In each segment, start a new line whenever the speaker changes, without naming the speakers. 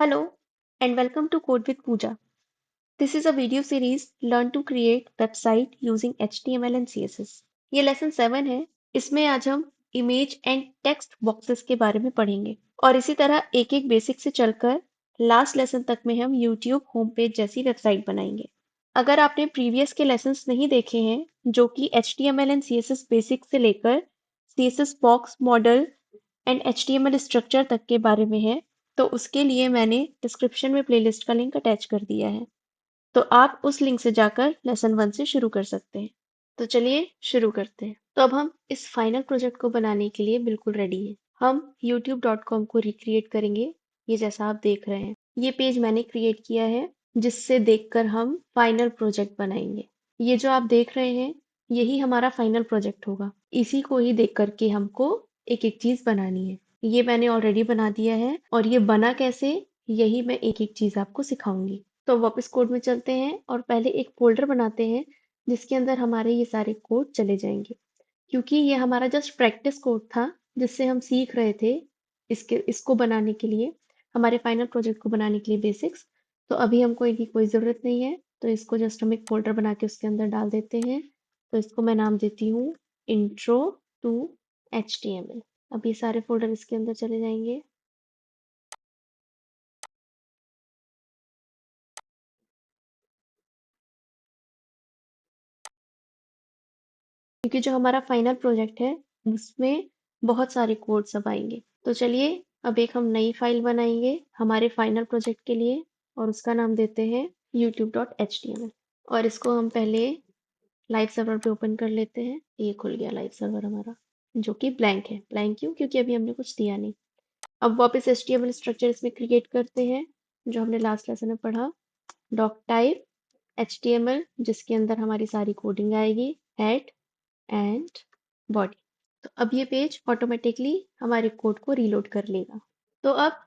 Hello and welcome to Code with Pooja. This is a video series Learn to create website using HTML and CSS. ये lesson 7 है। इसमें आज हम image and text boxes के बारे में पढ़ेंगे और इसी तरह एक एक बेसिक से चलकर लास्ट लेसन तक में हम YouTube होम पेज जैसी वेबसाइट बनाएंगे। अगर आपने प्रीवियस के लेसन्स नहीं देखे हैं जो कि HTML एंड CSS बेसिक से लेकर CSS box model and HTML structure तक के बारे में है, तो उसके लिए मैंने डिस्क्रिप्शन में प्लेलिस्ट का लिंक अटैच कर दिया है। तो आप उस लिंक से जाकर लेसन 1 से शुरू कर सकते हैं। तो चलिए शुरू करते हैं। तो अब हम इस फाइनल प्रोजेक्ट को बनाने के लिए बिल्कुल रेडी हैं। हम youtube.com को रिक्रिएट करेंगे, ये जैसा आप देख रहे हैं। ये पेज मैंने क्रिएट किया है जिससे देखकर हम फाइनल प्रोजेक्ट बनाएंगे। ये जो आप देख रहे हैं, यही हमारा फाइनल प्रोजेक्ट होगा। इसी को ही देख करके हमको एक एक चीज बनानी है। ये मैंने ऑलरेडी बना दिया है और ये बना कैसे, यही मैं एक एक चीज आपको सिखाऊंगी। तो वापस कोड में चलते हैं और पहले एक फोल्डर बनाते हैं जिसके अंदर हमारे ये सारे कोड चले जाएंगे, क्योंकि ये हमारा जस्ट प्रैक्टिस कोड था जिससे हम सीख रहे थे इसको बनाने के लिए, हमारे फाइनल प्रोजेक्ट को बनाने के लिए बेसिक्स। तो अभी हमको इनकी कोई ज़रूरत नहीं है, तो इसको जस्ट हम एक फोल्डर बना के उसके अंदर डाल देते हैं। तो इसको मैं नाम देती हूँ इंट्रो टू HTML। अब ये सारे फोल्डर इसके अंदर चले जाएंगे। क्योंकि जो हमारा फाइनल प्रोजेक्ट है उसमें बहुत सारे कोड्स अब आएंगे। तो चलिए अब एक हम नई फाइल बनाएंगे हमारे फाइनल प्रोजेक्ट के लिए और उसका नाम देते हैं youtube.html। और इसको हम पहले लाइव सर्वर पे ओपन कर लेते हैं। ये खुल गया लाइव सर्वर हमारा, जो कि ब्लैंक है। ब्लैंक क्यों? क्योंकि अभी हमने कुछ दिया नहीं। अब वापस HTML स्ट्रक्चर इसमें क्रिएट करते हैं जो हमने लास्ट लेसन में पढ़ा। डॉक टाइप HTML, जिसके अंदर हमारी सारी कोडिंग आएगी, हेड एंड बॉडी। तो अब ये पेज ऑटोमेटिकली हमारे कोड को रीलोड कर लेगा। तो अब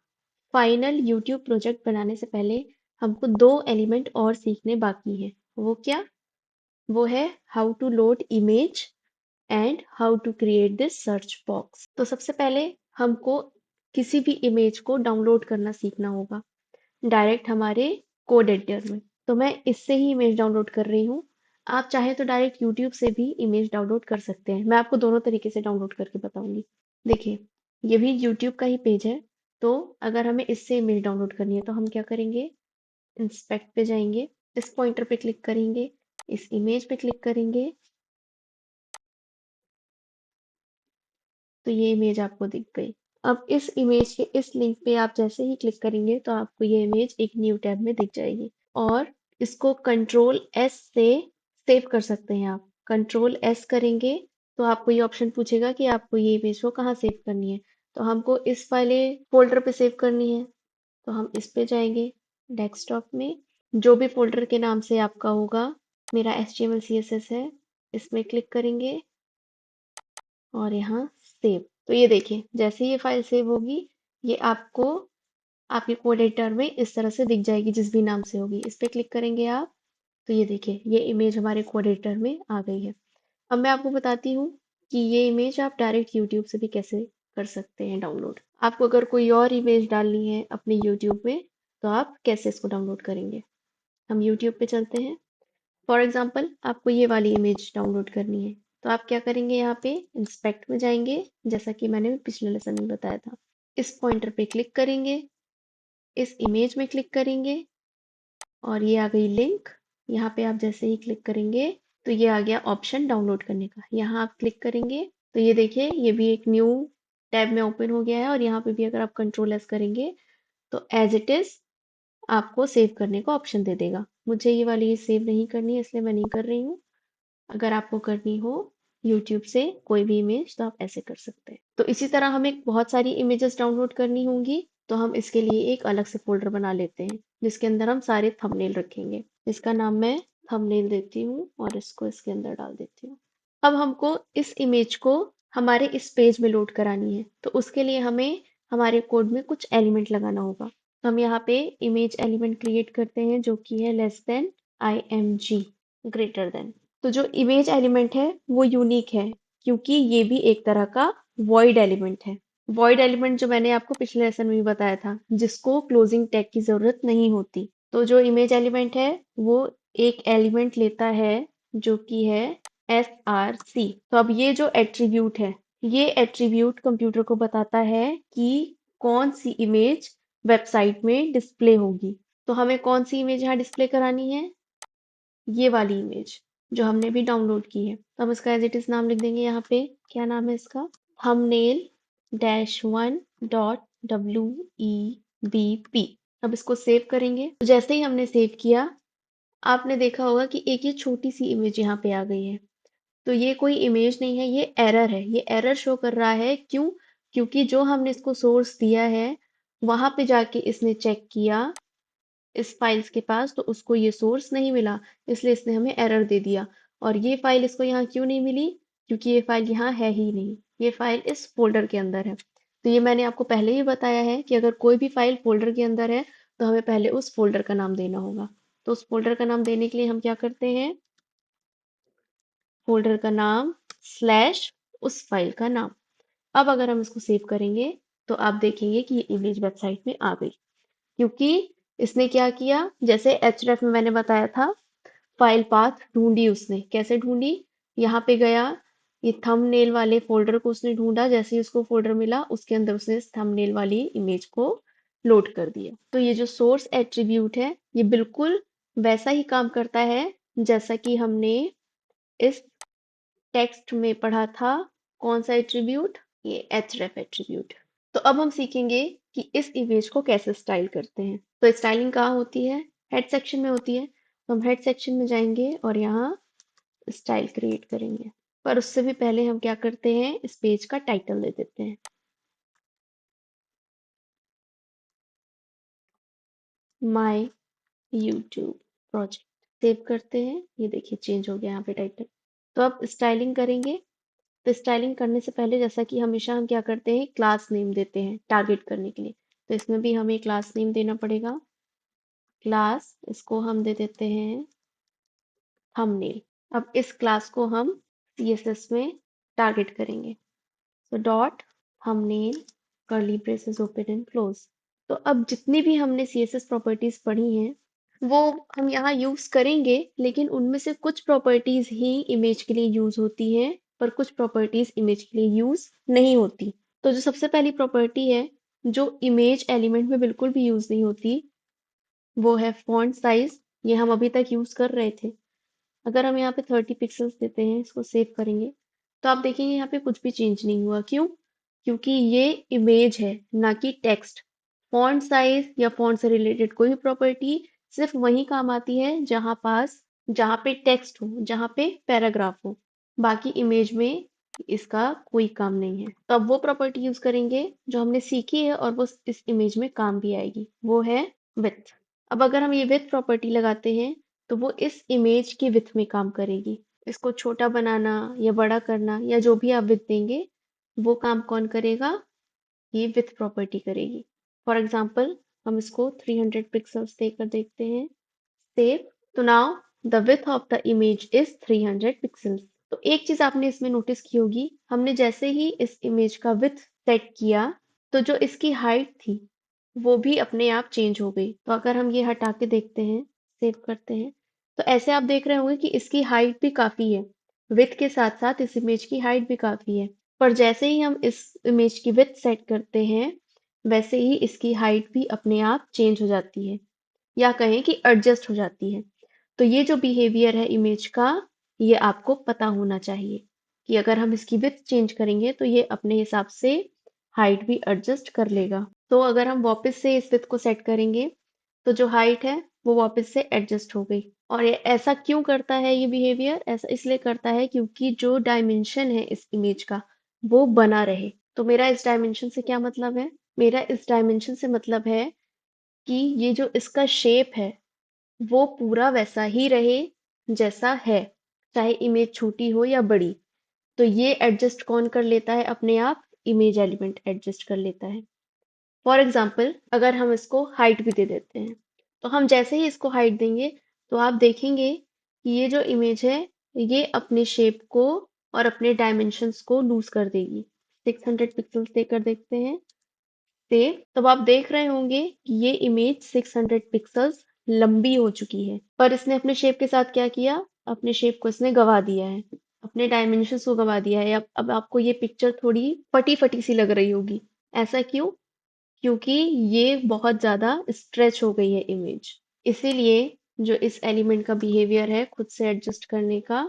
फाइनल यूट्यूब प्रोजेक्ट बनाने से पहले हमको दो एलिमेंट और सीखने बाकी हैं। वो क्या? वो है how to load image and how to create this search box. तो सबसे पहले हमको किसी भी इमेज को डाउनलोड करना सीखना होगा डायरेक्ट हमारे कोड एडिटर में। तो मैं इससे ही इमेज डाउनलोड कर रही हूँ। आप चाहे तो डायरेक्ट यूट्यूब से भी इमेज डाउनलोड कर सकते हैं। मैं आपको दोनों तरीके से डाउनलोड करके बताऊंगी। देखिए, ये भी यूट्यूब का ही पेज है। तो अगर हमें इससे इमेज डाउनलोड करनी है तो हम क्या करेंगे, इंस्पेक्ट पे जाएंगे, इस पॉइंटर पे क्लिक करेंगे, इस इमेज पे क्लिक करेंगे, तो ये इमेज आपको दिख गई। अब इस इमेज के इस लिंक पे आप जैसे ही क्लिक करेंगे तो आपको ये इमेज एक न्यू टैब में दिख जाएगी और इसको कंट्रोल S से सेव कर सकते हैं आप। कंट्रोल S करेंगे तो आपको ये ऑप्शन पूछेगा कि आपको ये इमेज को कहाँ सेव करनी है। तो हमको इस वाले फोल्डर पे सेव करनी है, तो हम इस पे जाएंगे, डेस्कटॉप में जो भी फोल्डर के नाम से आपका होगा। मेरा HTML CSS है, इसमें क्लिक करेंगे और यहाँ सेव। तो ये देखिए, जैसे ही ये फाइल सेव होगी, ये आपको आपके कोड एडिटर में इस तरह से दिख जाएगी जिस भी नाम से होगी। इस पे क्लिक करेंगे आप, तो ये देखिए ये इमेज हमारे कोड एडिटर में आ गई है। अब मैं आपको बताती हूँ कि ये इमेज आप डायरेक्ट यूट्यूब से भी कैसे कर सकते हैं डाउनलोड। आपको अगर कोई और इमेज डालनी है अपने यूट्यूब में तो आप कैसे इसको डाउनलोड करेंगे। हम यूट्यूब पे चलते हैं। फॉर एग्जाम्पल आपको ये वाली इमेज डाउनलोड करनी है, तो आप क्या करेंगे, यहाँ पे इंस्पेक्ट में जाएंगे, जैसा कि मैंने पिछले लेसन में बताया था। इस पॉइंटर पे क्लिक करेंगे, इस इमेज में क्लिक करेंगे और ये आ गई लिंक। यहाँ पे आप जैसे ही क्लिक करेंगे तो ये आ गया ऑप्शन डाउनलोड करने का। यहाँ आप क्लिक करेंगे तो ये देखिए ये भी एक न्यू टैब में ओपन हो गया है और यहाँ पे भी अगर आप कंट्रोल S करेंगे तो एज इट इज आपको सेव करने का ऑप्शन दे देगा। मुझे ये वाली सेव नहीं करनी है इसलिए मैं नहीं कर रही हूँ। अगर आपको करनी हो यूट्यूब से कोई भी इमेज तो आप ऐसे कर सकते हैं। तो इसी तरह हमें बहुत सारी इमेजेस डाउनलोड करनी होंगी, तो हम इसके लिए एक अलग से फोल्डर बना लेते हैं जिसके अंदर हम सारे थंबनेल रखेंगे। इसका नाम मैं थंबनेल देती हूँ और इसको इसके अंदर डाल देती हूँ। अब हमको इस इमेज को हमारे इस पेज में लोड करानी है, तो उसके लिए हमें हमारे कोड में कुछ एलिमेंट लगाना होगा। तो हम यहाँ पे इमेज एलिमेंट क्रिएट करते हैं जो कि है less than IMG greater than. तो जो इमेज एलिमेंट है वो यूनिक है क्योंकि ये भी एक तरह का वॉइड एलिमेंट है। वॉइड एलिमेंट जो मैंने आपको पिछले लेसन में भी बताया था, जिसको क्लोजिंग टैग की जरूरत नहीं होती। तो जो इमेज एलिमेंट है वो एक एलिमेंट लेता है जो कि है src। तो अब ये जो एट्रीब्यूट है, ये एट्रीब्यूट कंप्यूटर को बताता है कि कौन सी इमेज वेबसाइट में डिस्प्ले होगी। तो हमें कौन सी इमेज यहाँ डिस्प्ले करानी है, ये वाली इमेज जो हमने भी डाउनलोड की है। तो हम इसका एज इट इज नाम लिख देंगे यहाँ पे। क्या नाम है इसका? Thumbnail -1 dot WEBP। अब इसको सेव करेंगे। तो जैसे ही हमने सेव किया, आपने देखा होगा कि एक ये छोटी सी इमेज यहाँ पे आ गई है। तो ये कोई इमेज नहीं है, ये एरर है। ये एरर शो कर रहा है, क्यों? क्योंकि जो हमने इसको सोर्स दिया है, वहां पे जाके इसने चेक किया इस फाइल्स के पास, तो उसको ये सोर्स नहीं मिला, इसलिए इसने हमें एरर दे दिया। और ये फाइल इसको यहाँ क्यों नहीं मिली? क्योंकि ये फाइल यहाँ है ही नहीं, ये फाइल इस फोल्डर के अंदर है। तो ये मैंने आपको पहले ही बताया है कि अगर कोई भी फाइल फोल्डर के अंदर है तो हमें पहले उस फोल्डर का नाम देना होगा। तो उस फोल्डर का नाम देने के लिए हम क्या करते हैं? फोल्डर का नाम स्लैश उस फाइल का नाम। अब अगर हम इसको सेव करेंगे तो आप देखेंगे कि ये इमेज वेबसाइट में आ गई, क्योंकि इसने क्या किया, जैसे href में मैंने बताया था, फाइल पाथ ढूंढी उसने। कैसे ढूंढी? यहाँ पे गया, ये थंबनेल वाले फोल्डर को उसने ढूंढा। जैसे ही उसको फोल्डर मिला, उसके अंदर उसने इस थंबनेल वाली इमेज को लोड कर दिया। तो ये जो सोर्स एट्रीब्यूट है, ये बिल्कुल वैसा ही काम करता है जैसा कि हमने इस टेक्स्ट में पढ़ा था। कौन सा एट्रीब्यूट? ये href एट्रीब्यूट। तो अब हम सीखेंगे कि इस इमेज को कैसे स्टाइल करते हैं। तो स्टाइलिंग कहाँ होती है? हेड सेक्शन में होती है। तो हम हेड सेक्शन में जाएंगे और यहाँ स्टाइल क्रिएट करेंगे। पर उससे भी पहले हम क्या करते हैं, इस पेज का टाइटल दे देते हैं, माय यूट्यूब प्रोजेक्ट। सेव करते हैं। ये देखिए चेंज हो गया यहाँ पे टाइटल। तो अब स्टाइलिंग करेंगे। तो स्टाइलिंग करने से पहले, जैसा कि हमेशा हम क्या करते हैं, क्लास नेम देते हैं टारगेट करने के लिए। तो इसमें भी हमें क्लास नेम देना पड़ेगा। क्लास, इसको हम दे देते हैं थंबनेल। अब इस क्लास को हम CSS में टारगेट करेंगे। तो dot thumbnail curly braces open and close. तो अब जितनी भी हमने CSS प्रॉपर्टीज पढ़ी हैं, वो हम यहाँ यूज करेंगे, लेकिन उनमें से कुछ प्रॉपर्टीज ही इमेज के लिए यूज होती हैं, पर कुछ प्रॉपर्टीज इमेज के लिए यूज नहीं होती। तो जो सबसे पहली प्रॉपर्टी है, जो इमेज एलिमेंट में बिल्कुल भी यूज नहीं होती, वो है फॉन्ट साइज। ये हम अभी तक यूज कर रहे थे। अगर हम यहाँ पे 30 पिक्सल्स देते हैं, इसको सेव करेंगे, तो आप देखेंगे यहाँ पे कुछ भी चेंज नहीं हुआ। क्यों? क्योंकि ये इमेज है, ना कि टेक्स्ट। फॉन्ट साइज या फॉन्ट से रिलेटेड कोई भी प्रॉपर्टी सिर्फ वही काम आती है जहाँ पे टेक्स्ट हो, जहाँ पे पैराग्राफ हो। बाकी इमेज में इसका कोई काम नहीं है। तो अब वो प्रॉपर्टी यूज करेंगे जो हमने सीखी है और वो इस इमेज में काम भी आएगी, वो है विड्थ। अब अगर हम ये विड्थ प्रॉपर्टी लगाते हैं, तो वो इस इमेज की विड्थ में काम करेगी। इसको छोटा बनाना या बड़ा करना या जो भी आप विड्थ देंगे, वो काम कौन करेगा? ये विड्थ प्रॉपर्टी करेगी। फॉर एग्जाम्पल, हम इसको 300 पिक्सल्स देकर देखते हैं। सेव। तो now the width of the image is 300 pixels. तो एक चीज आपने इसमें नोटिस की होगी, हमने जैसे ही इस इमेज का विड्थ सेट किया, तो जो इसकी हाइट थी वो भी अपने आप चेंज हो गई। तो अगर हम ये हटा के देखते हैं, सेव करते हैं, तो ऐसे आप देख रहे होंगे कि इसकी हाइट भी काफी है। विड्थ के साथ साथ इस इमेज की हाइट भी काफी है। पर जैसे ही हम इस इमेज की विड्थ सेट करते हैं, वैसे ही इसकी हाइट भी अपने आप चेंज हो जाती है, या कहें कि एडजस्ट हो जाती है। तो ये जो बिहेवियर है इमेज का, ये आपको पता होना चाहिए कि अगर हम इसकी विड्थ चेंज करेंगे तो ये अपने हिसाब से हाइट भी एडजस्ट कर लेगा। तो अगर हम वापस से इस विड्थ को सेट करेंगे, तो जो हाइट है वो वापस से एडजस्ट हो गई। और ये ऐसा क्यों करता है, ये बिहेवियर ऐसा इसलिए करता है क्योंकि जो डायमेंशन है इस इमेज का, वो बना रहे। तो मेरा इस डायमेंशन से क्या मतलब है? मेरा इस डायमेंशन से मतलब है कि ये जो इसका शेप है, वो पूरा वैसा ही रहे जैसा है, चाहे इमेज छोटी हो या बड़ी। तो ये एडजस्ट कौन कर लेता है अपने आप? इमेज एलिमेंट एडजस्ट कर लेता है। फॉर एग्जाम्पल, अगर हम इसको हाइट भी दे देते हैं, तो हम जैसे ही इसको हाइट देंगे, तो आप देखेंगे कि ये जो इमेज है, ये अपने शेप को और अपने डायमेंशंस को लूज कर देगी। 600 पिक्सल्स देकर देखते हैं। सेव। तब आप देख रहे होंगे कि ये इमेज 600 पिक्सल्स लंबी हो चुकी है, पर इसने अपने शेप के साथ क्या किया? अपने शेप को इसने गवा दिया है, अपने डायमेंशंस को गवा दिया है। अब आपको ये पिक्चर थोड़ी फटी फटी सी लग रही होगी। ऐसा क्यों? क्योंकि ये बहुत ज्यादा स्ट्रेच हो गई है इमेज। इसीलिए जो इस एलिमेंट का बिहेवियर है खुद से एडजस्ट करने का,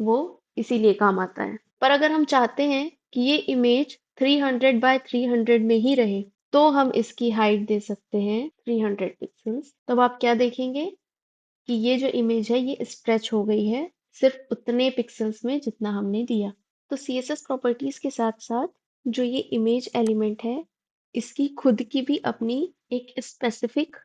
वो इसीलिए काम आता है। पर अगर हम चाहते हैं कि ये इमेज 300 बाय 300 में ही रहे, तो हम इसकी हाइट दे सकते हैं 300 पिक्सल्स। तब आप क्या देखेंगे कि ये जो इमेज है ये स्ट्रेच हो गई है सिर्फ उतने पिक्सल्स में जितना हमने दिया। तो सीएसएस प्रॉपर्टीज के साथ साथ जो ये इमेज एलिमेंट है, इसकी खुद की भी अपनी एक स्पेसिफिक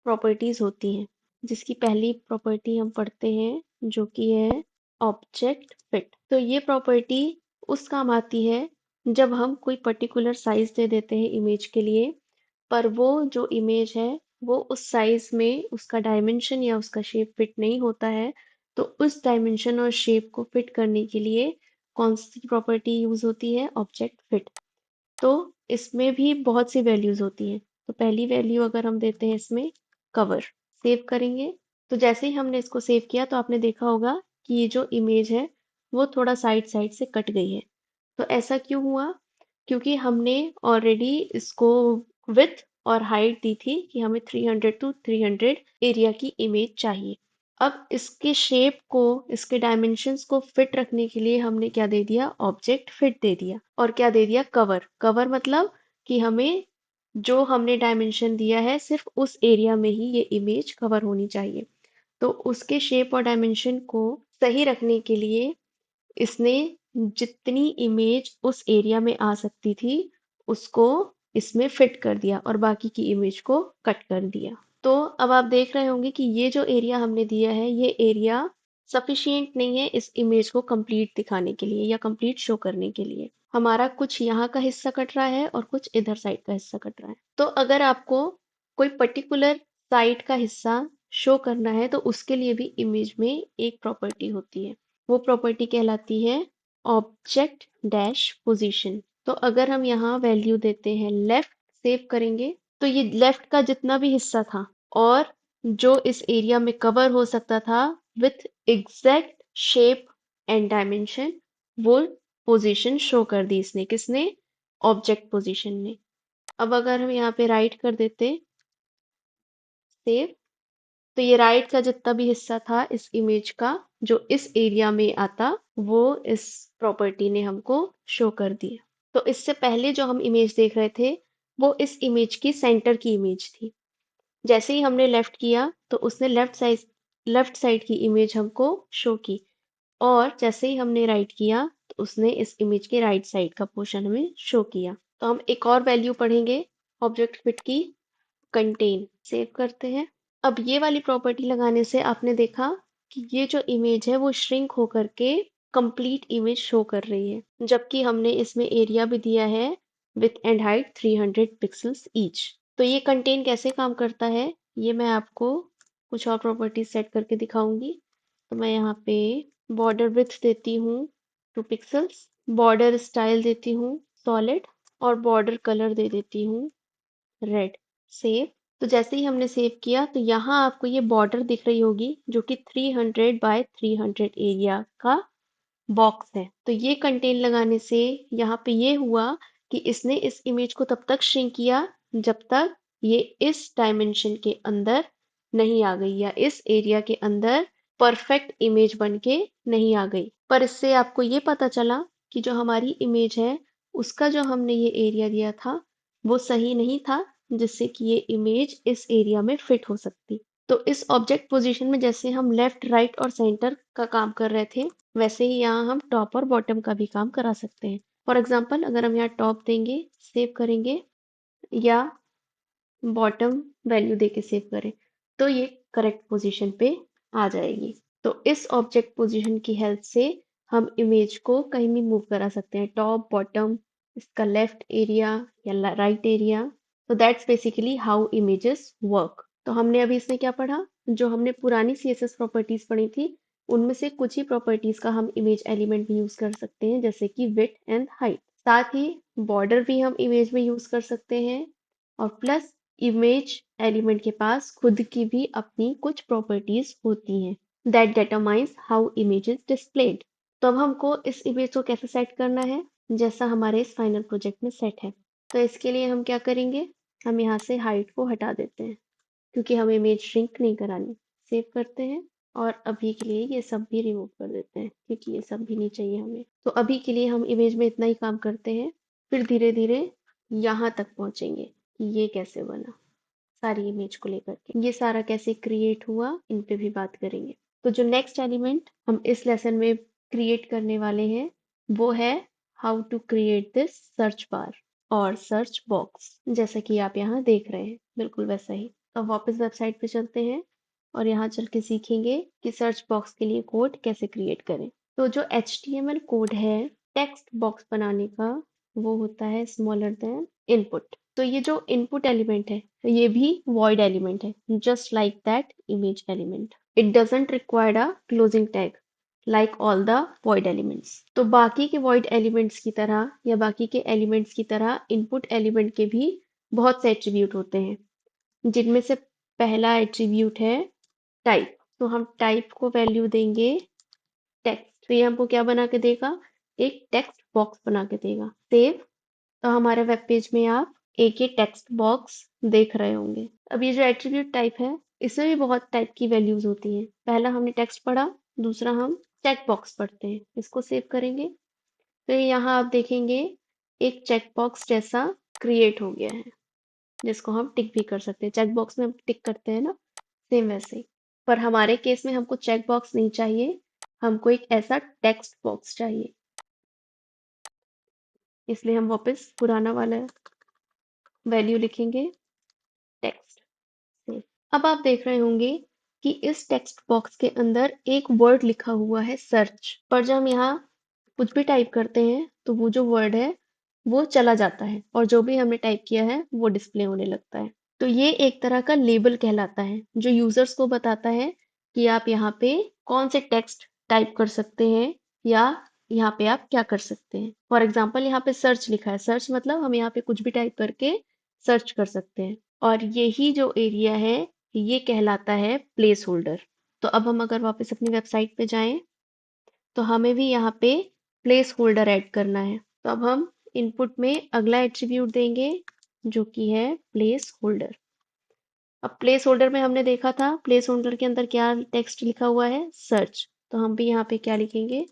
प्रॉपर्टीज होती हैं, जिसकी पहली प्रॉपर्टी हम पढ़ते हैं जो कि है ऑब्जेक्ट फिट। तो ये प्रॉपर्टी उस काम आती है जब हम कोई पर्टिकुलर साइज दे देते हैं इमेज के लिए, पर वो जो इमेज है वो उस साइज में उसका डायमेंशन या उसका शेप फिट नहीं होता है। तो उस डायमेंशन और शेप को फिट करने के लिए कौन सी प्रॉपर्टी यूज होती है? Object fit. तो इसमें भी बहुत सी वैल्यूज होती हैं। तो पहली वैल्यू अगर हम देते हैं इसमें कवर, सेव करेंगे। तो जैसे ही हमने इसको सेव किया तो आपने देखा होगा कि ये जो इमेज है वो थोड़ा साइड साइड से कट गई है। तो ऐसा क्यों हुआ? क्योंकि हमने ऑलरेडी इसको विड्थ और हाइट दी थी कि हमें 300 टू 300 एरिया की इमेज चाहिए। अब इसके शेप को, इसके डायमेंशंस को फिट रखने के लिए हमने क्या दे दिया? ऑब्जेक्ट फिट दे दिया। और क्या दे दिया? कवर। कवर मतलब कि हमें जो हमने डायमेंशन दिया है सिर्फ उस एरिया में ही ये इमेज कवर होनी चाहिए। तो उसके शेप और डायमेंशन को सही रखने के लिए इसने जितनी इमेज उस एरिया में आ सकती थी उसको इसमें फिट कर दिया और बाकी की इमेज को कट कर दिया। तो अब आप देख रहे होंगे कि ये जो एरिया हमने दिया है ये एरिया सफिशिएंट नहीं है इस इमेज को कंप्लीट दिखाने के लिए या कंप्लीट शो करने के लिए। हमारा कुछ यहाँ का हिस्सा कट रहा है और कुछ इधर साइड का हिस्सा कट रहा है। तो अगर आपको कोई पर्टिकुलर साइड का हिस्सा शो करना है तो उसके लिए भी इमेज में एक प्रॉपर्टी होती है। वो प्रॉपर्टी कहलाती है ऑब्जेक्ट डैश पोजीशन। तो अगर हम यहाँ वैल्यू देते हैं लेफ्ट, सेव करेंगे, तो ये लेफ्ट का जितना भी हिस्सा था और जो इस एरिया में कवर हो सकता था with exact shape and dimension, वो पोजीशन शो कर दी इसने। किसने? ऑब्जेक्ट पोजीशन ने। अब अगर हम यहाँ पे राइट कर देते, सेव, तो ये राइट का जितना भी हिस्सा था इस इमेज का जो इस एरिया में आता, वो इस प्रॉपर्टी ने हमको शो कर दिया। तो इससे पहले जो हम इमेज देख रहे थे वो इस इमेज की सेंटर की इमेज थी। जैसे ही हमने लेफ्ट किया तो उसने लेफ्ट साइड की इमेज हमको शो की, और जैसे ही हमने राइट किया तो उसने इस इमेज के राइट साइड का पोर्शन हमें शो किया। तो हम एक और वैल्यू पढ़ेंगे ऑब्जेक्ट फिट की, कंटेन, सेव करते हैं। अब ये वाली प्रॉपर्टी लगाने से आपने देखा कि ये जो इमेज है वो श्रिंक होकर के कंप्लीट इमेज शो कर रही है, जबकि हमने इसमें एरिया भी दिया है with and height 300 pixels each. तो ये कंटेन कैसे काम करता है ये मैं आपको कुछ और प्रॉपर्टीज सेट करके दिखाऊंगी। तो मैं यहाँ पे बॉर्डर विड्थ देती हूँ 2 पिक्सल्स, बॉर्डर स्टाइल देती हूँ सॉलिड, और बॉर्डर कलर दे देती हूँ रेड। सेव। तो जैसे ही हमने सेव किया तो यहाँ आपको ये बॉर्डर दिख रही होगी जो कि 300 बाय 300 एरिया का बॉक्स है। तो ये कंटेन लगाने से यहाँ पे ये हुआ कि इसने इस इमेज को तब तक श्रिंक किया जब तक ये इस डायमेंशन के अंदर नहीं आ गई या इस एरिया के अंदर परफेक्ट इमेज बन के नहीं आ गई। पर इससे आपको ये पता चला कि जो हमारी इमेज है उसका जो हमने ये एरिया दिया था वो सही नहीं था, जिससे कि ये इमेज इस एरिया में फिट हो सकती। तो इस ऑब्जेक्ट पोजीशन में जैसे हम लेफ्ट, राइट और सेंटर का काम कर रहे थे, वैसे ही यहाँ हम टॉप और बॉटम का भी काम करा सकते हैं। फॉर एग्जाम्पल अगर हम यहाँ टॉप देंगे, सेव करेंगे, या बॉटम वैल्यू देके सेव करें, तो ये करेक्ट पोजीशन पे आ जाएगी। तो इस ऑब्जेक्ट पोजीशन की हेल्प से हम इमेज को कहीं भी मूव करा सकते हैं, टॉप, बॉटम, इसका लेफ्ट एरिया या राइट एरिया। तो that's basically how images work. तो हमने अभी इसमें क्या पढ़ा? जो हमने पुरानी सीएसएस प्रॉपर्टीज पढ़ी थी उनमें से कुछ ही प्रॉपर्टीज का हम इमेज एलिमेंट भी यूज कर सकते हैं, जैसे कि विड्थ एंड हाइट। साथ ही बॉर्डर भी हम इमेज में यूज कर सकते हैं और प्लस इमेज एलिमेंट के पास खुद की भी अपनी कुछ प्रॉपर्टीज होती हैं that determines how image is displayed। तो अब हमको इस इमेज को कैसे सेट करना है जैसा हमारे इस फाइनल प्रोजेक्ट में सेट है। तो इसके लिए हम क्या करेंगे, हम यहाँ से हाइट को हटा देते हैं क्योंकि हमें इमेज श्रिंक नहीं करानी। सेव करते हैं और अभी के लिए ये सब भी रिमूव कर देते हैं क्योंकि ये सब भी नहीं चाहिए हमें। तो अभी के लिए हम इमेज में इतना ही काम करते हैं, फिर धीरे धीरे यहाँ तक पहुंचेंगे कि ये कैसे बना सारी इमेज को लेकर के, ये सारा कैसे क्रिएट हुआ इन पे भी बात करेंगे। तो जो नेक्स्ट एलिमेंट हम इस लेसन में क्रिएट करने वाले हैं वो है how to create this search bar और सर्च बॉक्स, जैसा कि आप यहाँ देख रहे हैं बिल्कुल वैसा ही। अब वापस वेबसाइट पे चलते हैं और यहाँ चल के सीखेंगे कि सर्च बॉक्स के लिए कोड कैसे क्रिएट करें। तो जो HTML कोड है टेक्स्ट बॉक्स बनाने का वो होता है स्मॉलर देन इनपुट। तो ये जो इनपुट एलिमेंट है ये भी void एलिमेंट है just like that image element. It doesn't require a closing tag like all the void elements. तो बाकी के void एलिमेंट्स की तरह या बाकी के एलिमेंट्स की तरह इनपुट एलिमेंट के भी बहुत से एट्रीब्यूट होते हैं जिनमें से पहला एट्रीब्यूट है टाइप। तो हम टाइप को वैल्यू देंगे टेक्स्ट। तो ये हमको क्या बना के देगा, एक टेक्स्ट बॉक्स बना के देगा। सेव। तो हमारे वेब पेज में आप एक ही टेक्स्ट बॉक्स देख रहे होंगे। अब ये जो एट्रीब्यूट टाइप है इसमें भी बहुत टाइप की वैल्यूज होती हैं। पहला हमने टेक्स्ट पढ़ा, दूसरा हम चेक बॉक्स पढ़ते हैं। इसको सेव करेंगे तो यहाँ आप देखेंगे एक चेक बॉक्स जैसा क्रिएट हो गया है जिसको हम टिक भी कर सकते हैं। चेक बॉक्स में हम टिक करते हैं ना, सेम वैसे ही। पर हमारे केस में हमको चेक बॉक्स नहीं चाहिए, हमको एक ऐसा टेक्स्ट बॉक्स चाहिए, इसलिए हम वापस पुराना वाला वैल्यू लिखेंगे टेक्स्ट से। अब आप देख रहे होंगे कि इस टेक्स्ट बॉक्स के अंदर एक वर्ड लिखा हुआ है सर्च। पर जब हम यहाँ कुछ भी टाइप करते हैं तो वो जो वर्ड है वो चला जाता है और जो भी हमने टाइप किया है वो डिस्प्ले होने लगता है। तो ये एक तरह का लेबल कहलाता है जो यूजर्स को बताता है कि आप यहाँ पे कौन से टेक्स्ट टाइप कर सकते हैं या यहाँ पे आप क्या कर सकते हैं। फॉर एग्जाम्पल यहाँ पे सर्च लिखा है, सर्च मतलब हम यहाँ पे कुछ भी टाइप करके सर्च कर सकते हैं और यही जो एरिया है ये कहलाता है प्लेस होल्डर। तो अब हम अगर वापस अपनी वेबसाइट पे जाएं तो हमें भी यहाँ पे प्लेस होल्डर ऐड करना है। तो अब हम इनपुट में अगला एट्रीब्यूट देंगे जो कि है प्लेस होल्डर। अब प्लेस होल्डर में हमने देखा था प्लेस होल्डर के अंदर क्या टेक्स्ट लिखा हुआ है, सर्च। तो हम भी यहाँ पे क्या लिखेंगे,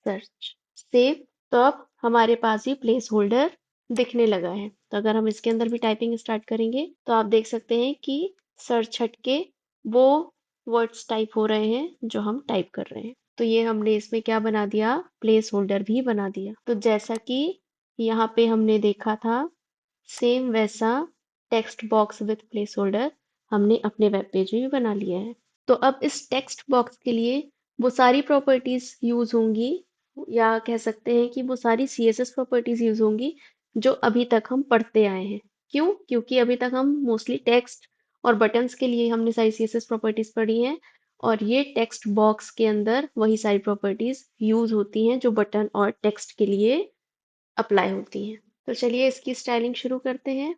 सर्च। सेव। तो अब हमारे पास ही प्लेस होल्डर दिखने लगा है। तो अगर हम इसके अंदर भी टाइपिंग स्टार्ट करेंगे तो आप देख सकते हैं कि सर्च हट के वो वर्ड्स टाइप हो रहे हैं जो हम टाइप कर रहे हैं। तो ये हमने इसमें क्या बना दिया, प्लेस होल्डर भी बना दिया। तो जैसा कि यहाँ पे हमने देखा था सेम वैसा text box with place holder हमने अपने वेब पेज में भी बना लिया है। तो अब इस टेक्स्ट बॉक्स के लिए वो सारी प्रॉपर्टीज यूज होंगी या कह सकते हैं कि वो सारी CSS प्रॉपर्टीज यूज होंगी जो अभी तक हम पढ़ते आए हैं। क्यों? क्योंकि अभी तक हम मोस्टली टेक्स्ट और बटन्स के लिए हमने सारी CSS प्रॉपर्टीज पढ़ी हैं और ये टेक्स्ट बॉक्स के अंदर वही सारी प्रॉपर्टीज यूज होती हैं जो बटन और टेक्स्ट के लिए अप्लाई होती हैं। तो चलिए इसकी स्टाइलिंग शुरू करते हैं।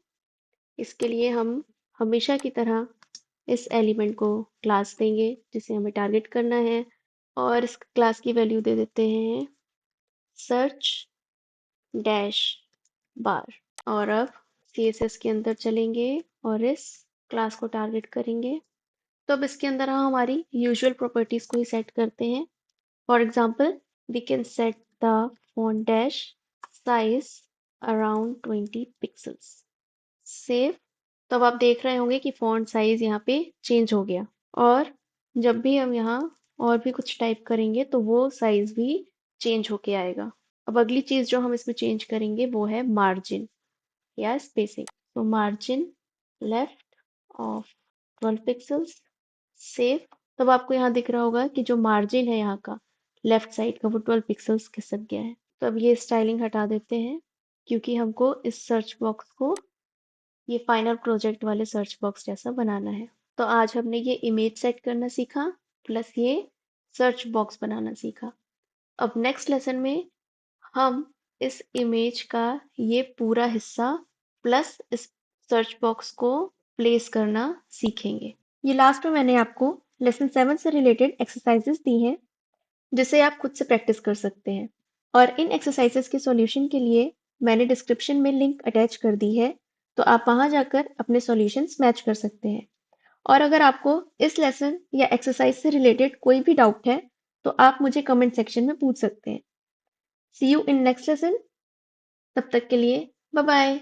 इसके लिए हम हमेशा की तरह इस एलिमेंट को क्लास देंगे जिसे हमें टारगेट करना है और इस क्लास की वैल्यू दे देते हैं सर्च डैश बार। और अब CSS के अंदर चलेंगे और इस क्लास को टारगेट करेंगे। तो अब इसके अंदर हम हमारी यूजुअल प्रॉपर्टीज को ही सेट करते हैं। For example we can set the font dash size around 20 pixels। Save. तो अब आप देख रहे होंगे कि फॉन्ट साइज यहाँ पे चेंज हो गया और जब भी हम यहाँ और भी कुछ टाइप करेंगे तो वो साइज भी चेंज होके आएगा। अब अगली चीज जो हम इसमें चेंज करेंगे वो है मार्जिन या स्पेसिंग। तो margin left of 12 pixels. Save. तब आपको यहाँ दिख रहा होगा कि जो मार्जिन है यहाँ का लेफ्ट साइड का वो 12 पिक्सल्स खिसक गया है। तो अब ये स्टाइलिंग हटा देते हैं क्योंकि हमको इस सर्च बॉक्स को ये फाइनल प्रोजेक्ट वाले सर्च बॉक्स जैसा बनाना है। तो आज हमने ये इमेज सेट करना सीखा प्लस ये सर्च बॉक्स बनाना सीखा। अब नेक्स्ट लेसन में हम इस इमेज का ये पूरा हिस्सा प्लस इस सर्च बॉक्स को प्लेस करना सीखेंगे। ये लास्ट में मैंने आपको लेसन 7 से रिलेटेड एक्सरसाइजेस दी हैं जिसे आप खुद से प्रैक्टिस कर सकते हैं। और इन एक्सरसाइजेस के सॉल्यूशन के लिए मैंने डिस्क्रिप्शन में लिंक अटैच कर दी है, तो आप वहां जाकर अपने सॉल्यूशंस मैच कर सकते हैं। और अगर आपको इस लेसन या एक्सरसाइज से रिलेटेड कोई भी डाउट है, तो आप मुझे कमेंट सेक्शन में पूछ सकते हैं। सी यू इन नेक्स्ट लेसन। तब तक के लिए बाय बाय।